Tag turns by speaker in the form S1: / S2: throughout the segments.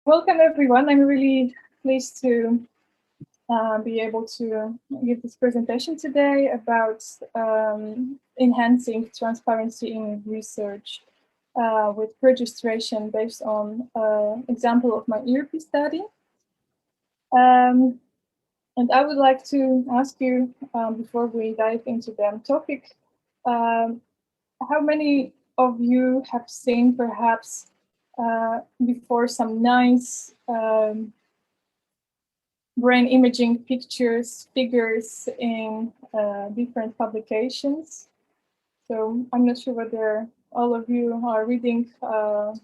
S1: Welcome everyone. I'm really pleased to be able to give this presentation today about enhancing transparency in research with registration based on example of my ERP study. And I would like to ask you, before we dive into the topic, how many of you have seen perhaps before some nice brain imaging pictures, figures in different publications? So I'm not sure whether all of you are reading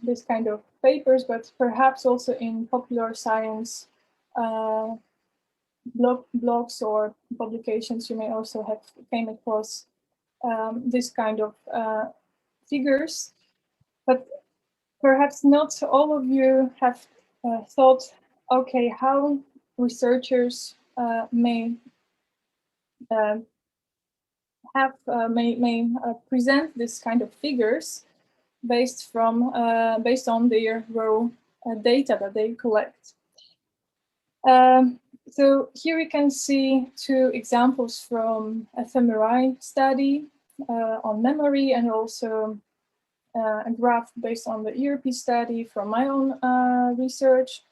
S1: this kind of papers, but perhaps also in popular science blogs or publications, you may also have came across this kind of figures. But perhaps not all of you have thought, okay, how researchers may present this kind of figures based on their raw data that they collect. So here we can see two examples from a fMRI study on memory, and also a graph based on the ERP study from my own research.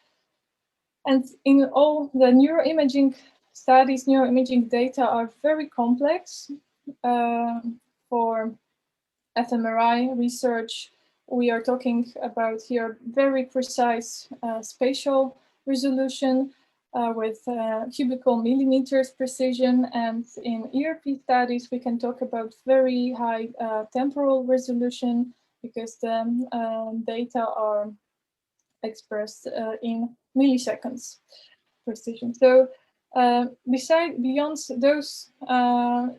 S1: And in all the neuroimaging studies, neuroimaging data are very complex. For fMRI research, we are talking about here very precise spatial resolution with cubical millimeters precision. And in ERP studies, we can talk about very high temporal resolution, because the data are expressed in milliseconds precision. So beyond those,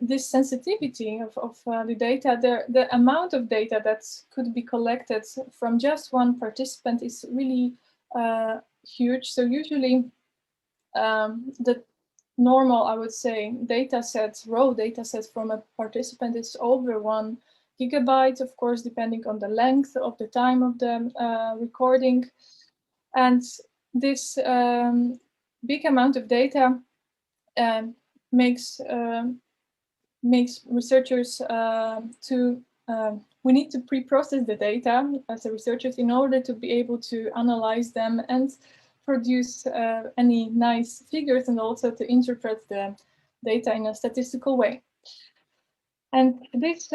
S1: this sensitivity of the data, the amount of data that could be collected from just one participant is really huge. So usually the normal, I would say, raw data sets from a participant is over 1 gigabyte, of course, depending on the length of the time of the recording. And this big amount of data makes researchers we need to pre-process the data as researchers in order to be able to analyze them and produce any nice figures, and also to interpret the data in a statistical way. And this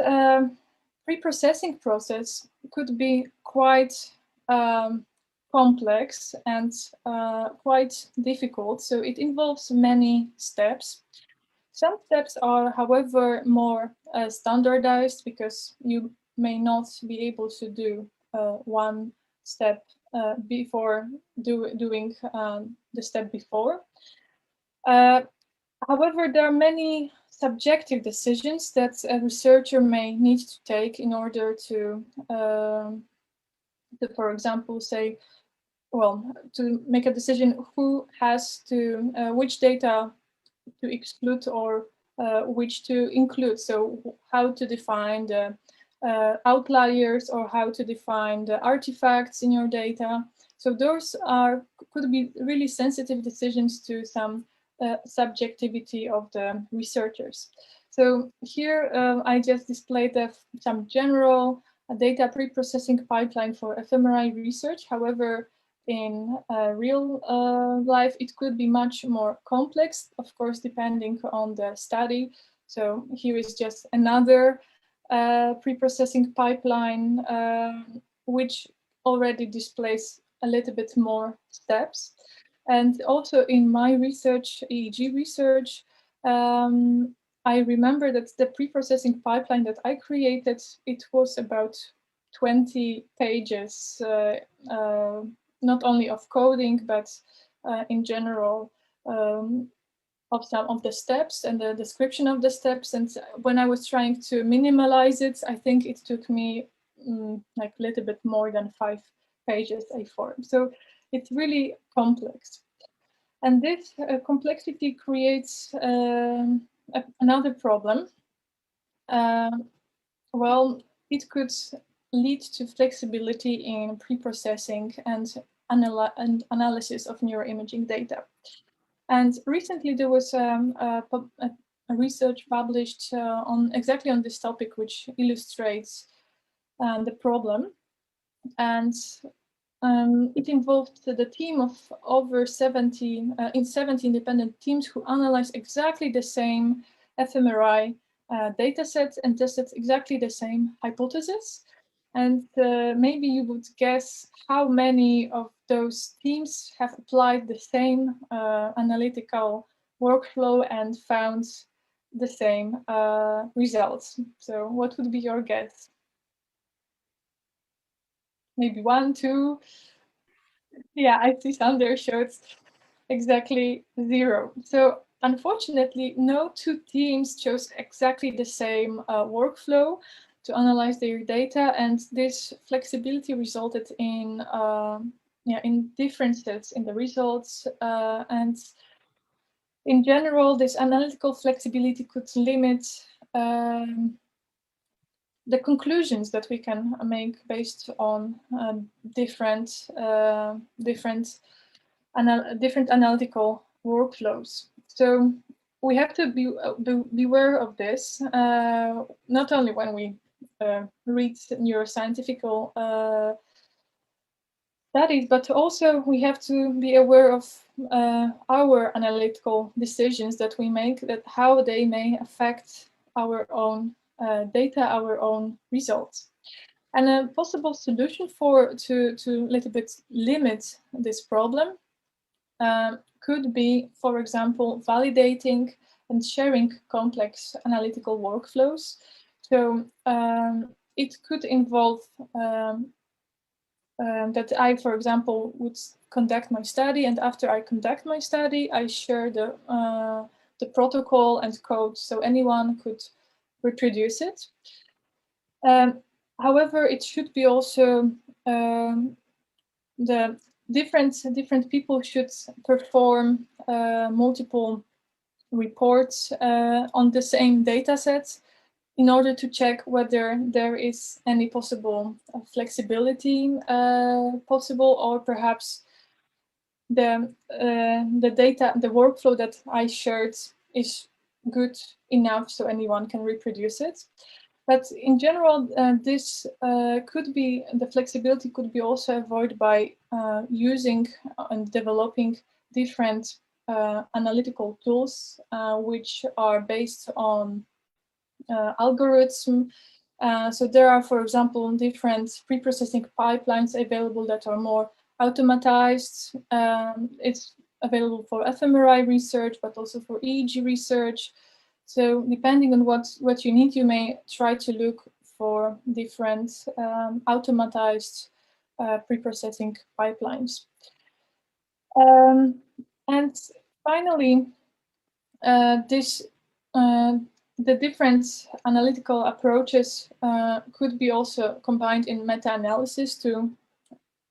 S1: pre-processing process could be quite complex and quite difficult. So it involves many steps. Some steps are, however, more standardized, because you may not be able to do one step before doing the step before. However, there are many subjective decisions that a researcher may need to take in order to for example, say, to make a decision who has to, which data to exclude or which to include. So how to define the outliers, or how to define the artifacts in your data. So those could be really sensitive decisions to some subjectivity of the researchers. So here I just displayed some general data pre-processing pipeline for fMRI research. However, in real life, it could be much more complex, of course, depending on the study. So here is just another pre-processing pipeline, which already displays a little bit more steps. And also in my research, EEG research, I remember that the pre-processing pipeline that I created, it was about 20 pages, not only of coding, but in general of some of the steps and the description of the steps. And when I was trying to minimalize it, I think it took me like a little bit more than 5 pages A4. So it's really complex. And this complexity creates another problem. Well, it could lead to flexibility in pre-processing, and analysis of neuroimaging data. And recently there was a research published on exactly on this topic, which illustrates the problem. And it involved the team of over 70 independent teams who analyzed exactly the same fMRI data sets and tested exactly the same hypothesis. And maybe you would guess how many of those teams have applied the same analytical workflow and found the same results. So what would be your guess? Maybe 1, 2? Yeah, I see Sander shows exactly 0. So unfortunately, no two teams chose exactly the same workflow to analyze their data, and this flexibility resulted in differences in the results. And in general, this analytical flexibility could limit the conclusions that we can make based on different analytical workflows. So we have to beware of this, not only when we read neuroscientific studies, but also we have to be aware of our analytical decisions that we make, that how they may affect our own data, our own results. And a possible solution to a little bit limit this problem could be, for example, validating and sharing complex analytical workflows. So it could involve that I, for example, would conduct my study, and after I conduct my study, I share the protocol and code so anyone could reproduce it. However, it should be also the different people should perform multiple reports on the same data sets in order to check whether there is any possible flexibility possible, or perhaps the workflow that I shared is good enough so anyone can reproduce it. But in general, the flexibility could be also avoided by using and developing different analytical tools, which are based on algorithm. So there are, for example, different preprocessing pipelines available that are more automatized. It's available for fMRI research, but also for EEG research. So depending on what you need, you may try to look for different automatized preprocessing pipelines. And finally, the different analytical approaches could be also combined in meta-analysis to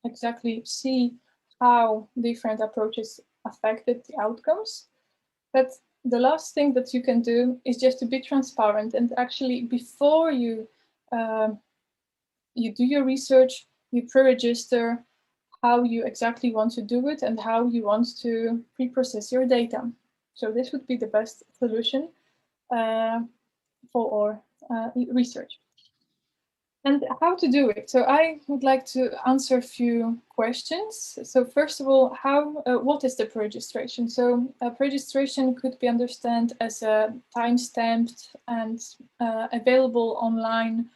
S1: exactly see how different approaches affected the outcomes. But the last thing that you can do is just to be transparent, and actually before you do your research, you pre-register how you exactly want to do it and how you want to pre-process your data. So this would be the best solution for our research. And how to do it? So I would like to answer a few questions. So first of all, what is the pre-registration? So pre-registration could be understood as a time-stamped and available online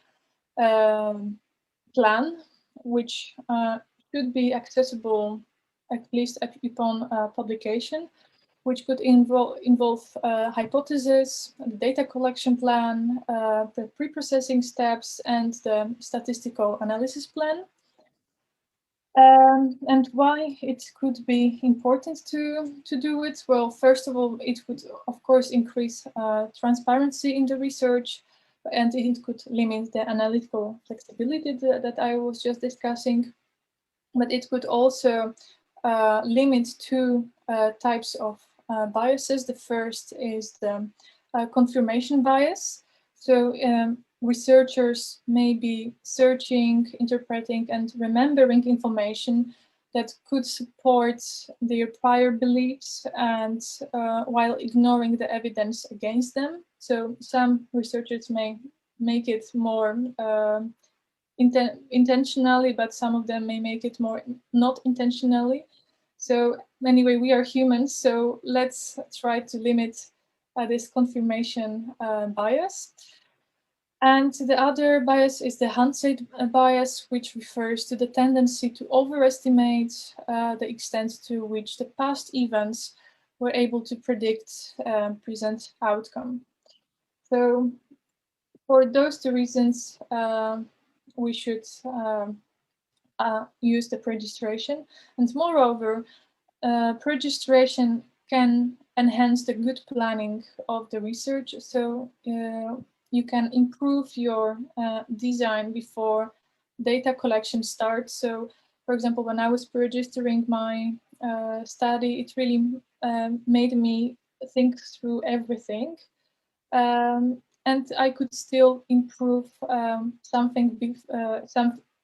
S1: plan, which should be accessible at least upon publication, which could involve hypothesis, the data collection plan, the pre-processing steps, and the statistical analysis plan. And why it could be important to do it? Well, first of all, it would, of course, increase transparency in the research, and it could limit the analytical flexibility that I was just discussing. But it could also limit two types of biases. The first is the confirmation bias. So researchers may be searching, interpreting, and remembering information that could support their prior beliefs and while ignoring the evidence against them. So some researchers may make it more intentionally, but some of them may make it more not intentionally. So anyway, we are humans, so let's try to limit this confirmation bias. And the other bias is the hindsight bias, which refers to the tendency to overestimate the extent to which the past events were able to predict present outcome. So for those two reasons, we should use the preregistration. And moreover, preregistration can enhance the good planning of the research. So you can improve your design before data collection starts. So for example, when I was pre-registering my study, it really made me think through everything. And I could still improve some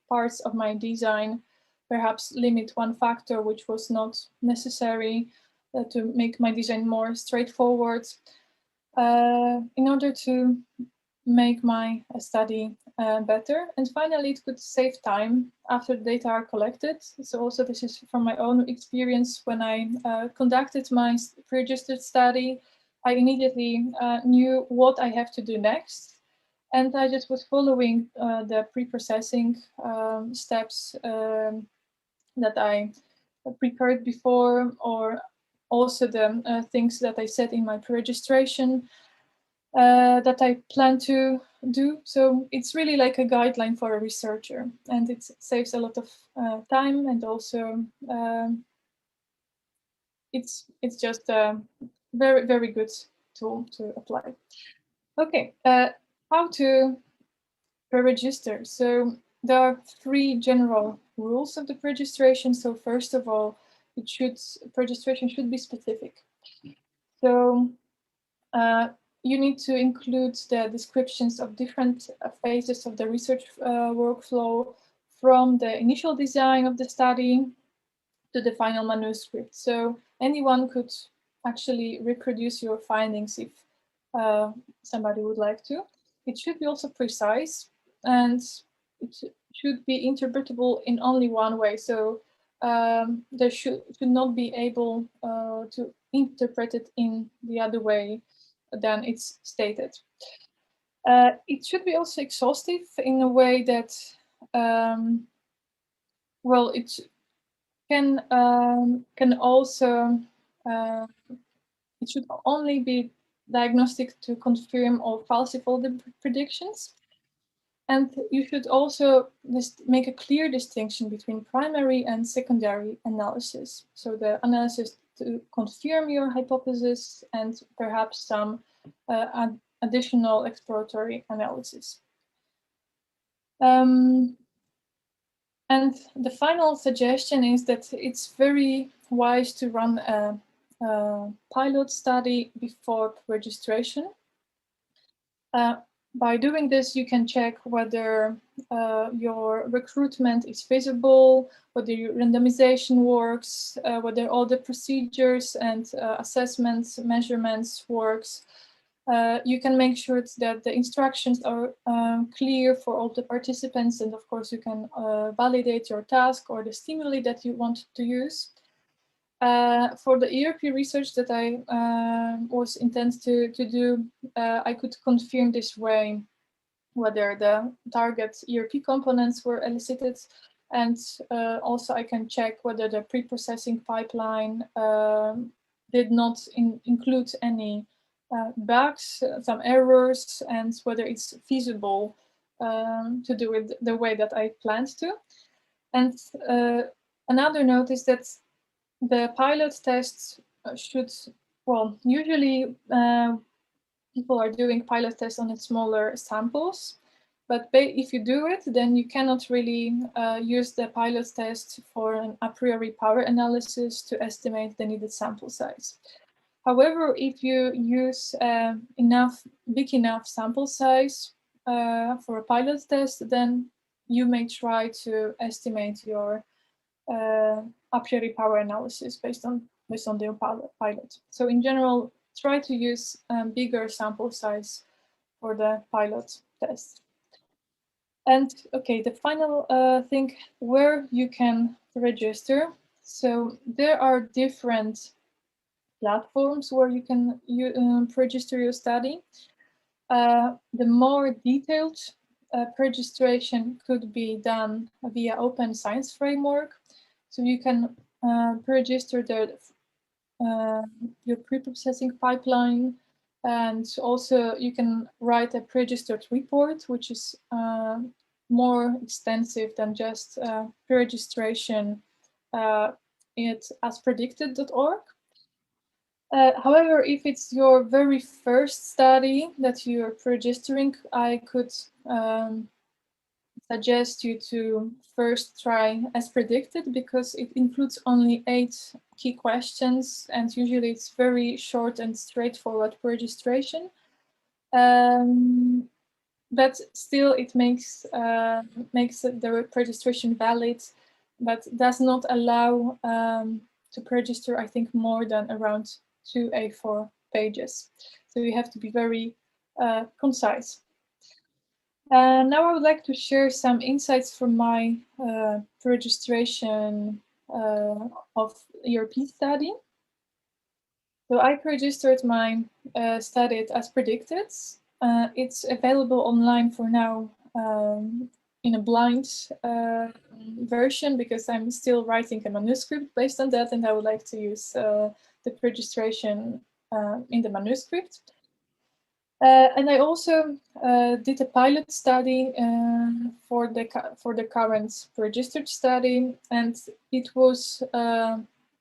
S1: parts of my design, perhaps limit one factor which was not necessary to make my design more straightforward in order to make my study better. And finally, it could save time after the data are collected. So also this is from my own experience. When I conducted my pre-registered study, I immediately knew what I have to do next. And I just was following the pre-processing steps that I prepared before, or also the things that I said in my pre-registration that I plan to do. So it's really like a guideline for a researcher, and it saves a lot of time, and also it's just a very, very good tool to apply. Okay, how to pre-register. So there are 3 general rules of the pre-registration. So first of all, pre-registration should be specific. So you need to include the descriptions of different phases of the research workflow, from the initial design of the study to the final manuscript. So anyone could actually reproduce your findings if somebody would like to. It should be also precise, and it should be interpretable in only one way. So there should not be able to interpret it in the other way than it's stated. It should be also exhaustive in a way that, well, it can also, it should only be diagnostic to confirm or falsify the predictions. And you should also make a clear distinction between primary and secondary analysis. So the analysis to confirm your hypothesis, and perhaps some additional exploratory analysis. And the final suggestion is that it's very wise to run a pilot study before registration. By doing this, you can check whether your recruitment is feasible, whether your randomization works, whether all the procedures and assessments, measurements works. You can make sure that the instructions are clear for all the participants, and of course you can validate your task or the stimuli that you want to use. For the ERP research that I was intent to do, I could confirm this way whether the target ERP components were elicited, and also I can check whether the pre-processing pipeline did not include any bugs, some errors, and whether it's feasible to do it the way that I planned to. And another note is that the pilot tests should, well, usually people are doing pilot tests on smaller samples, but if you do it, then you cannot really use the pilot test for an a priori power analysis to estimate the needed sample size. However, if you use big enough sample size for a pilot test, then you may try to estimate your a priori power analysis based on the pilot. So in general, try to use bigger sample size for the pilot test. And okay, the final thing where you can register. So there are different platforms where you can register your study. The more detailed registration could be done via Open Science Framework. So you can register your preprocessing pipeline, and also you can write a pre-registered report, which is more extensive than just pre-registration at aspredicted.org. However, if it's your very first study that you're registering, I could suggest you to first try as predicted, because it includes only 8 key questions, and usually it's very short and straightforward registration. But still, it makes the registration valid, but does not allow to register, I think, more than around 2 A4 pages. So you have to be very concise. Now I would like to share some insights from my registration of ERP study. So I registered my study as predicted. It's available online for now in a blind version, because I'm still writing a manuscript based on that, and I would like to use the registration in the manuscript. And I also did a pilot study for the current registered study, and it was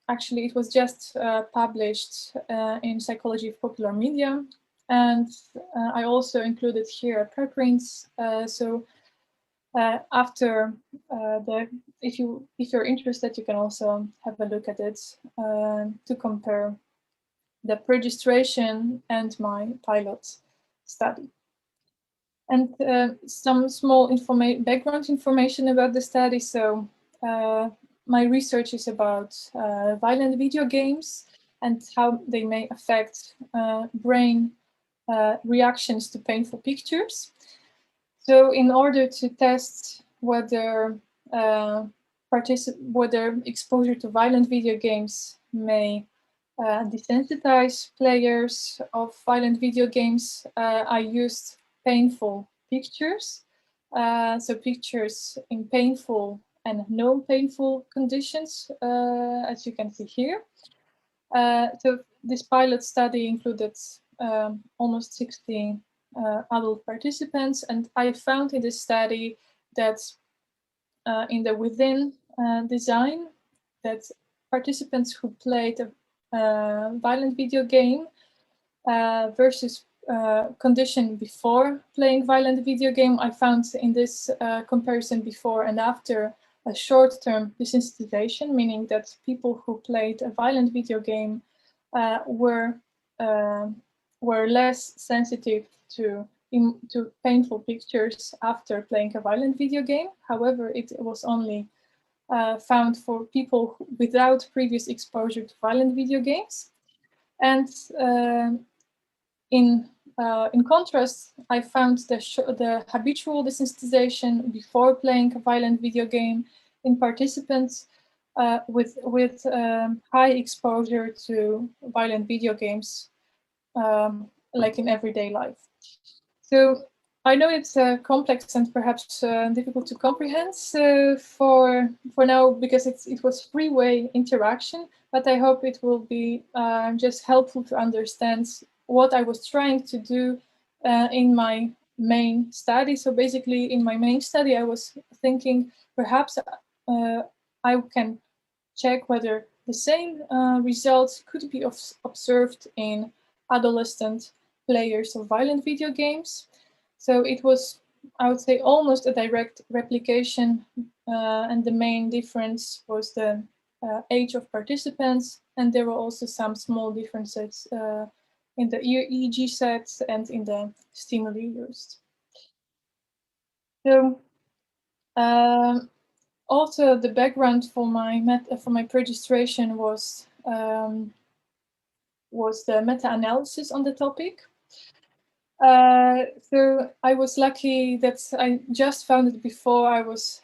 S1: actually it was just published in Psychology of Popular Media, and I also included here preprints. So after if you're interested, you can also have a look at it to compare the registration and my pilot study. And some small background information about the study. So my research is about violent video games and how they may affect brain reactions to painful pictures. So in order to test whether exposure to violent video games may desensitize players of violent video games, I used painful pictures. So pictures in painful and non-painful conditions, as you can see here. So this pilot study included almost 60 adult participants, and I found in this study that in the within design, that participants who played a violent video game versus condition before playing violent video game, I found in this comparison before and after a short-term desensitization, meaning that people who played a violent video game were less sensitive to painful pictures after playing a violent video game. However, it was only found for people without previous exposure to violent video games. And in contrast, I found the habitual desensitization before playing a violent video game in participants with high exposure to violent video games, like in everyday life. So I know it's complex and perhaps difficult to comprehend for now, because it was three-way interaction, but I hope it will be just helpful to understand what I was trying to do in my main study. So basically, in my main study, I was thinking perhaps I can check whether the same results could be observed in adolescent players of violent video games. So it was, I would say, almost a direct replication, and the main difference was the age of participants, and there were also some small differences in the EEG sets and in the stimuli used. So Also, the background for my preregistration was the meta-analysis on the topic. So I was lucky that I just found it before I was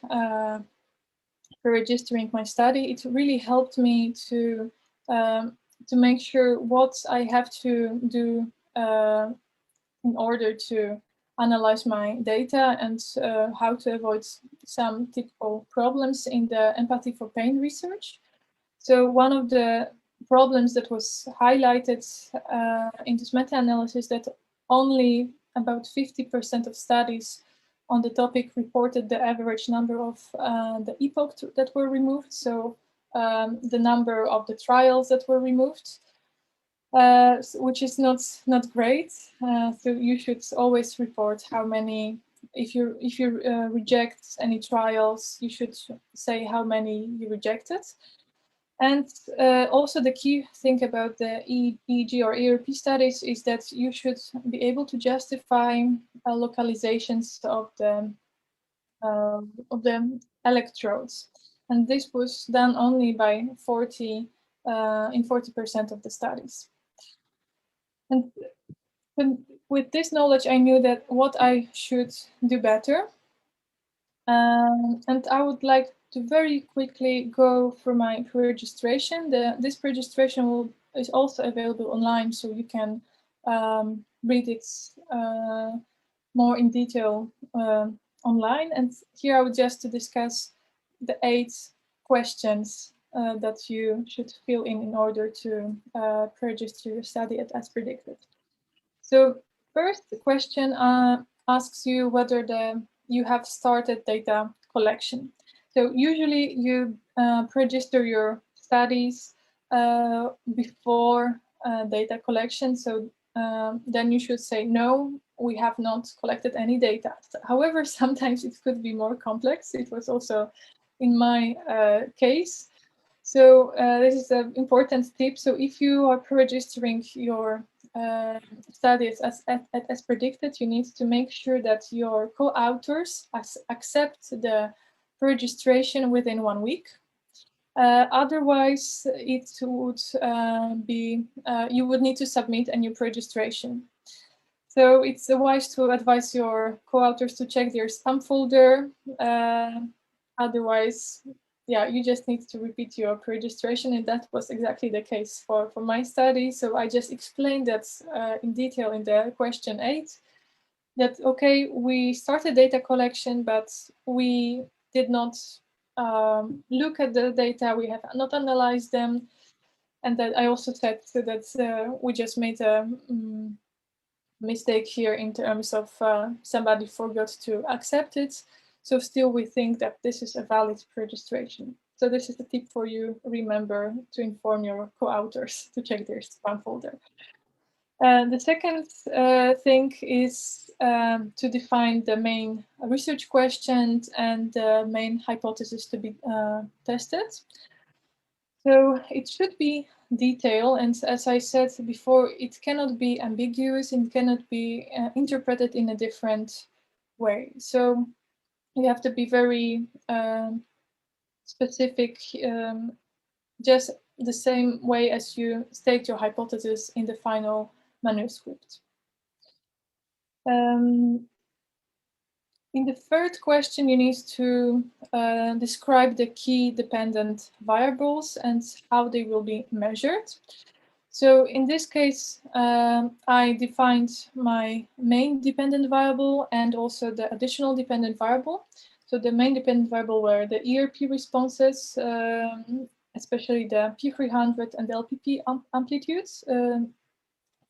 S1: registering my study. It really helped me to make sure what I have to do in order to analyze my data and how to avoid some typical problems in the empathy for pain research. So one of the problems that was highlighted in this meta-analysis that only about 50% of studies on the topic reported the average number of the epoch that were removed, so the number of the trials that were removed, which is not great. So you should always report how many. If you reject any trials, you should say how many you rejected. And also the key thing about the EEG or ERP studies is that you should be able to justify localizations of the electrodes. And this was done only by in 40% of the studies. And with this knowledge, I knew that what I should do better. And I would like to very quickly go through my registration. This registration is also available online, so you can read it more in detail online. And here I would just to discuss the 8 questions that you should fill in order to pre-register your study as predicted. So first question asks you whether you have started data collection. So usually you pre-register your studies before data collection. So then you should say, no, we have not collected any data. However, sometimes it could be more complex. It was also in my case. So this is an important tip. So if you are pre-registering your studies as predicted, you need to make sure that your co-authors accept the registration within 1 week. Otherwise, it would be you would need to submit a new registration. So it's wise to advise your co-authors to check their spam folder. Otherwise, yeah, you just need to repeat your registration, and that was exactly the case for my study. So I just explained that in detail in the question 8, that, okay, we started data collection, but we did not look at the data, we have not analyzed them. And that I also said that we just made a mistake here in terms of somebody forgot to accept it. So still we think that this is a valid registration. So this is a tip for you. Remember to inform your co-authors to check their spam folder. The second thing is to define the main research questions and the main hypothesis to be tested. So it should be detailed, and as I said before, it cannot be ambiguous and cannot be interpreted in a different way. So you have to be very specific, just the same way as you state your hypothesis in the final manuscript. In the third question, you need to describe the key dependent variables and how they will be measured. So in this case, I defined my main dependent variable and also the additional dependent variable. So the main dependent variable were the ERP responses, especially the P300 and the LPP amplitudes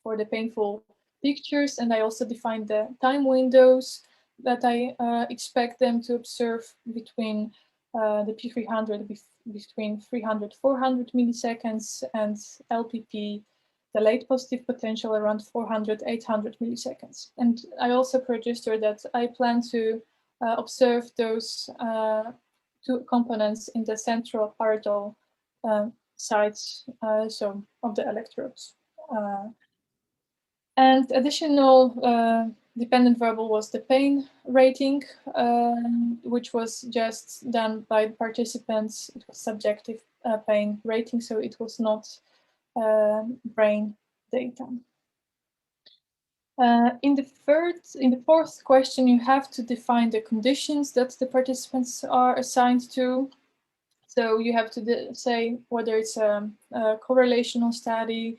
S1: for the painful pictures. And I also defined the time windows that I expect them to observe between the P300 between 300-400 milliseconds and LPP, the late positive potential, around 400-800 milliseconds. And I also registered that I plan to observe those 2 components in the central parietal sides so of the electrodes. And additional dependent variable was the pain rating, which was just done by participants. It was subjective pain rating, so it was not brain data. In the fourth question, you have to define the conditions that the participants are assigned to. So you have to say whether it's a correlational study,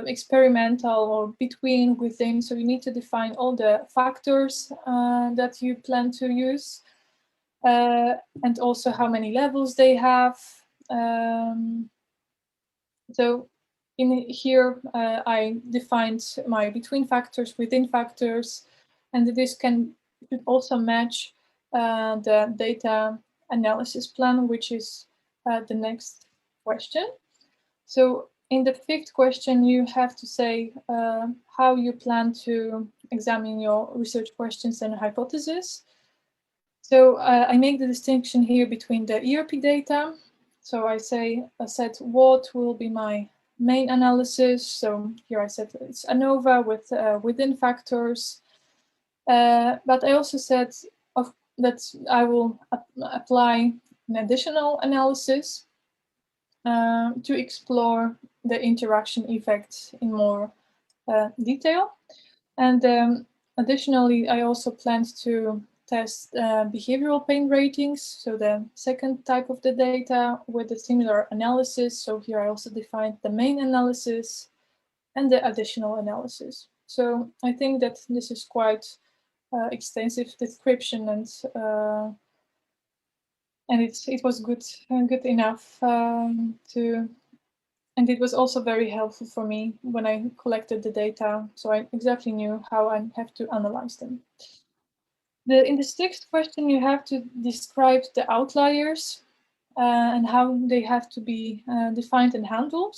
S1: experimental, or between, within. So you need to define all the factors that you plan to use, and also how many levels they have. So in here, I defined my between factors, within factors, and this can also match the data analysis plan, which is the next question. So in the fifth question, you have to say how you plan to examine your research questions and hypotheses. So I make the distinction here between the ERP data. So I said what will be my main analysis. So here I said it's ANOVA with within factors. But I also said that I will apply an additional analysis to explore the interaction effects in more detail. And additionally, I also planned to test behavioral pain ratings, so the second type of the data with a similar analysis. So here I also defined the main analysis and the additional analysis. So I think that this is quite extensive description, and it was good enough to. And it was also very helpful for me when I collected the data, so I exactly knew how I have to analyze them. In the sixth question, you have to describe the outliers and how they have to be defined and handled.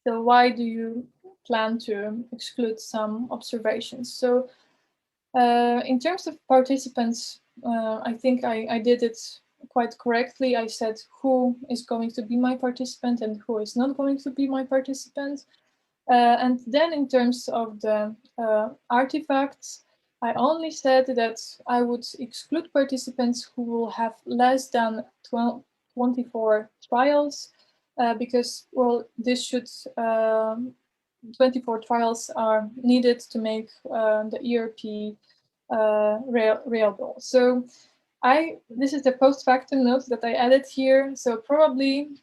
S1: So why do you plan to exclude some observations? So in terms of participants, I think I did it quite correctly. I said who is going to be my participant and who is not going to be my participant. And then in terms of the artifacts, I only said that I would exclude participants who will have less than 24 trials, because, well, this should 24 trials are needed to make the ERP reliable. So this is the post-factum note that I added here. So probably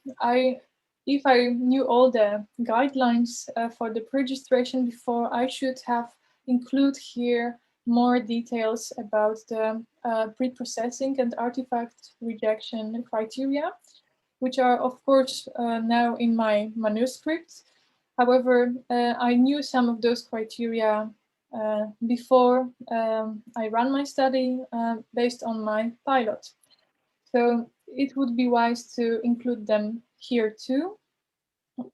S1: if I knew all the guidelines for the pre-registration before, I should have include here more details about the pre-processing and artifact rejection criteria, which are of course now in my manuscript. However, I knew some of those criteria before I ran my study based on my pilot. So it would be wise to include them here too.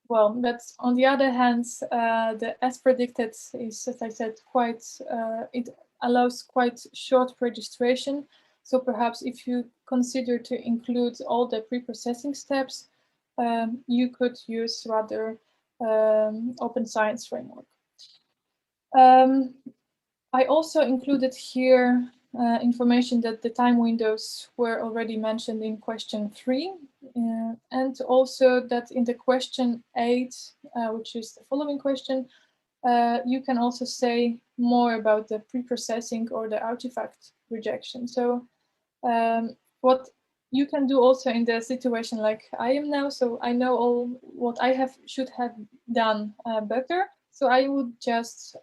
S1: Well, but on the other hand, the as predicted is, as I said, quite, it allows quite short registration. So perhaps if you consider to include all the pre-processing steps, you could use rather open science framework. I also included here information that the time windows were already mentioned in question 3, and also that in the question 8, which is the following question, you can also say more about the pre-processing or the artifact rejection. So what you can do also in the situation like I am now, so I know all what I should have done better. So I would just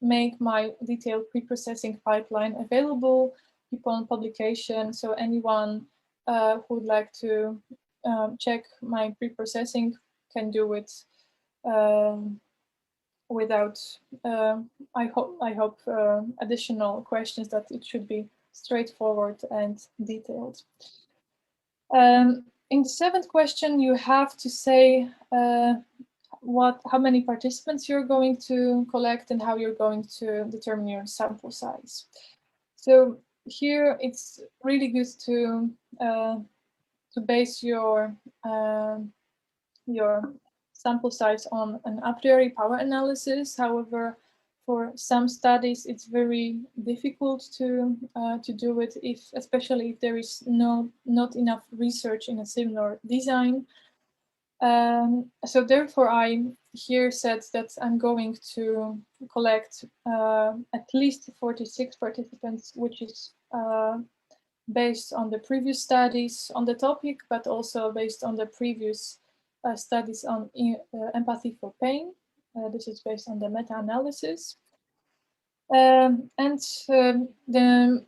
S1: make my detailed pre-processing pipeline available upon publication. So anyone who would like to check my pre-processing can do it without, I hope, additional questions, that it should be straightforward and detailed. In the 7th question, you have to say how many participants you're going to collect and how you're going to determine your sample size. So here it's really good to base your sample size on an a priori power analysis. However, for some studies, it's very difficult to do it, especially if there is not enough research in a similar design. So therefore, I here said that I'm going to collect at least 46 participants, which is based on the previous studies on the topic, but also based on the previous studies on empathy for pain. This is based on the meta-analysis. And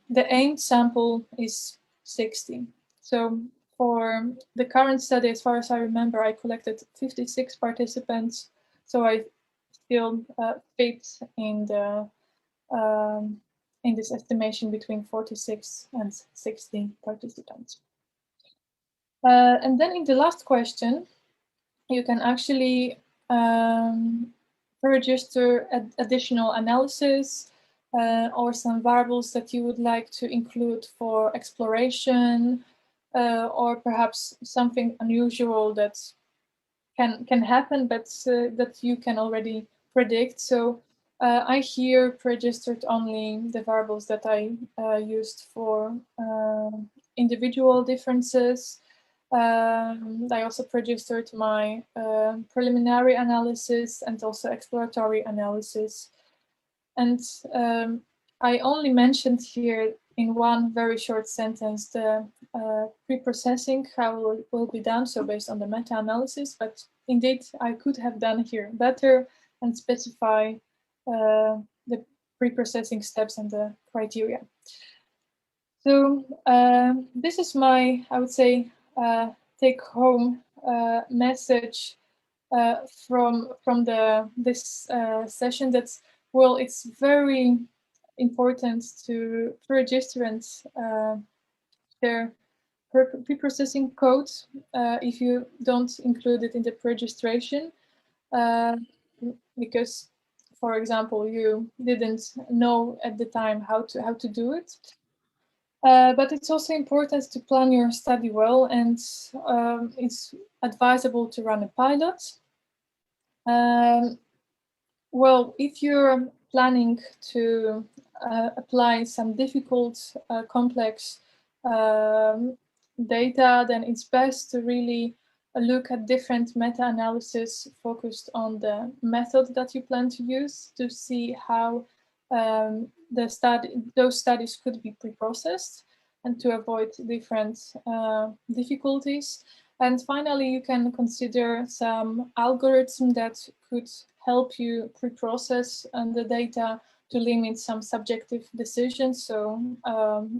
S1: the aimed sample is 60. So for the current study, as far as I remember, I collected 56 participants. So I still fit in the in this estimation between 46 and 60 participants. And then in the last question, you can actually register additional analysis or some variables that you would like to include for exploration, or perhaps something unusual that can happen, but that you can already predict. So I here pre-registered only the variables that I used for individual differences. I also pre-registered my preliminary analysis and also exploratory analysis. And I only mentioned here in one very short sentence the preprocessing, how it will be done, so based on the meta-analysis, but indeed I could have done here better and specify the preprocessing steps and the criteria. So this is my, I would say, take-home message from this session. That's, well, it's very important to pre-registrants share preprocessing code if you don't include it in the pre-registration, because, for example, you didn't know at the time how to do it. But it's also important to plan your study well, and it's advisable to run a pilot. Well, if you're planning to apply some difficult, complex data, then it's best to really look at different meta-analysis focused on the method that you plan to use to see how those studies could be pre-processed and to avoid different difficulties. And finally, you can consider some algorithm that could help you pre-process the data to limit some subjective decisions. So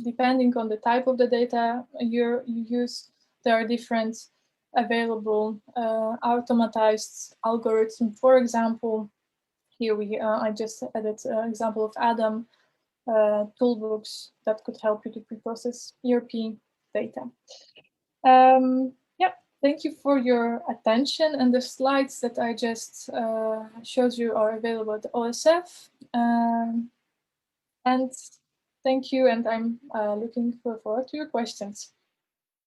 S1: depending on the type of the data you use, there are different available automatized algorithms. For example, here I just added an example of Adam toolbooks that could help you to pre-process ERP data. Yeah, thank you for your attention, and the slides that I just showed you are available at the OSF. And thank you, and I'm looking forward to your questions.